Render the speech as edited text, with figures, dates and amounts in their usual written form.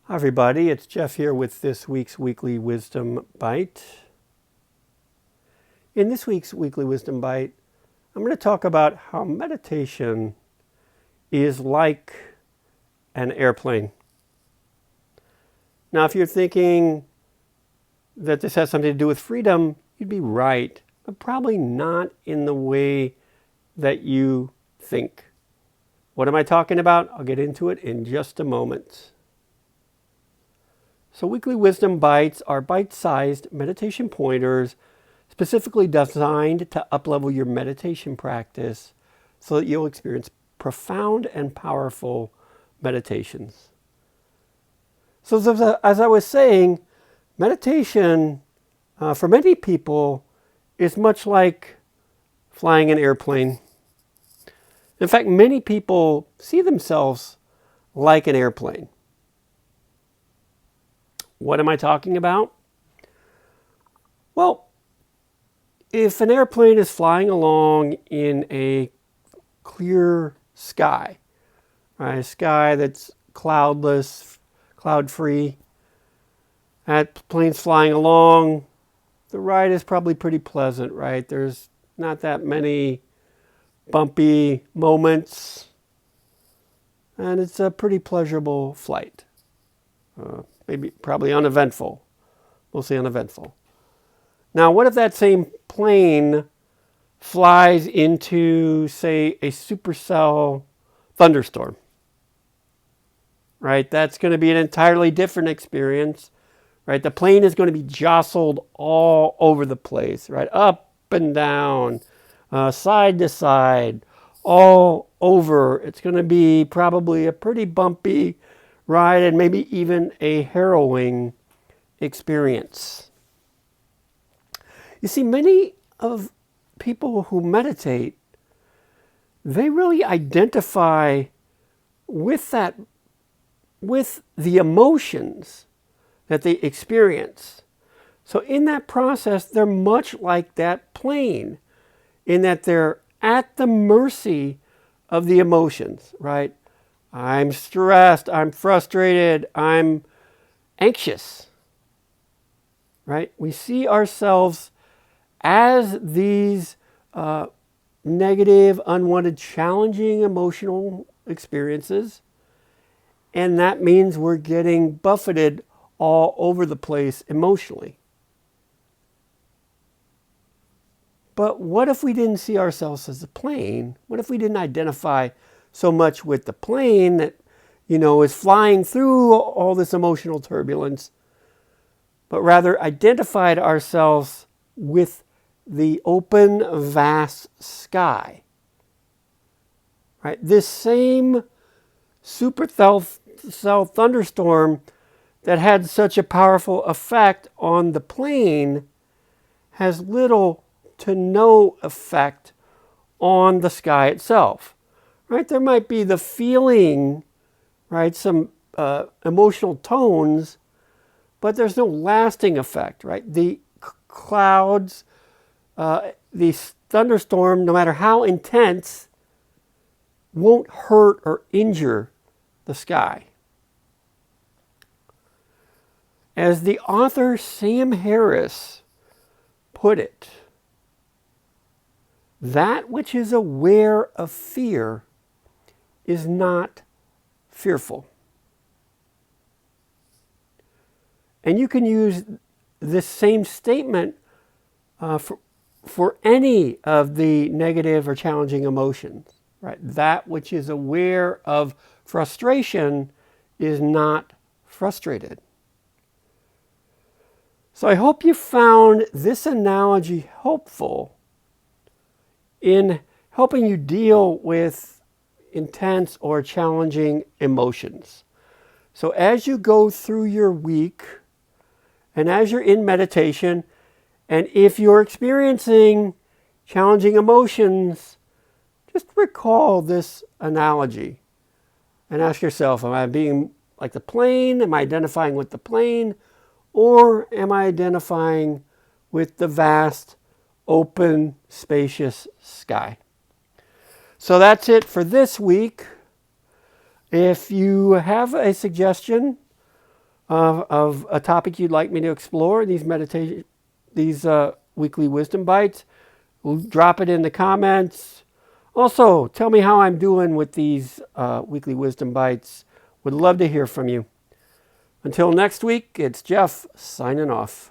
Hi everybody, it's Jeff here with this week's Weekly Wisdom Bite. In this week's Weekly Wisdom Bite, I'm going to talk about how meditation is like an airplane. Now, if you're thinking that this has something to do with freedom, you'd be right, but probably not in the way that you think. What am I talking about? I'll get into it in just a moment. So Weekly Wisdom Bites are bite-sized meditation pointers specifically designed to uplevel your meditation practice so that you'll experience profound and powerful meditations. So as I was saying, meditation for many people is much like flying an airplane. In fact, many people see themselves like an airplane. What am I talking about? Well, if an airplane is flying along in a clear sky, right, a sky that's cloudless, cloud-free, that plane's flying along, the ride is probably pretty pleasant, right? There's not that many bumpy moments, and it's a pretty pleasurable flight. Probably uneventful. Mostly uneventful. Now, what if that same plane flies into, say, a supercell thunderstorm? Right? That's going to be an entirely different experience. Right? The plane is going to be jostled all over the place, right? Up and down, side to side, all over. It's going to be probably a pretty bumpy ride and maybe even a harrowing experience. You see, many of people who meditate, they really identify with the emotions that they experience. So in that process, they're much like that plane in that they're at the mercy of the emotions, right? I'm stressed, I'm frustrated, I'm anxious, right? We see ourselves as these negative, unwanted, challenging emotional experiences, and that means we're getting buffeted all over the place emotionally. But what if we didn't see ourselves as a plane? What if we didn't identify so much with the plane that, is flying through all this emotional turbulence, but rather identified ourselves with the open, vast sky? Right? This same supercell thunderstorm that had such a powerful effect on the plane has little to no effect on the sky itself. Right? There might be the feeling, right, some emotional tones, but there's no lasting effect, right? The clouds, the thunderstorm, no matter how intense, won't hurt or injure the sky. As the author Sam Harris put it, that which is aware of fear is not fearful. And you can use this same statement for any of the negative or challenging emotions, right? That which is aware of frustration is not frustrated. So I hope you found this analogy helpful in helping you deal with intense or challenging emotions. So as you go through your week and as you're in meditation, and if you're experiencing challenging emotions, just recall this analogy and ask yourself, am I being like the plane? Am I identifying with the plane? Or am I identifying with the vast, open, spacious sky? So that's it for this week. If you have a suggestion of a topic you'd like me to explore in these weekly wisdom bites. Drop it in the comments. Also, tell me how I'm doing with these weekly wisdom bites. Would love to hear from you. Until next week, it's Jeff signing off.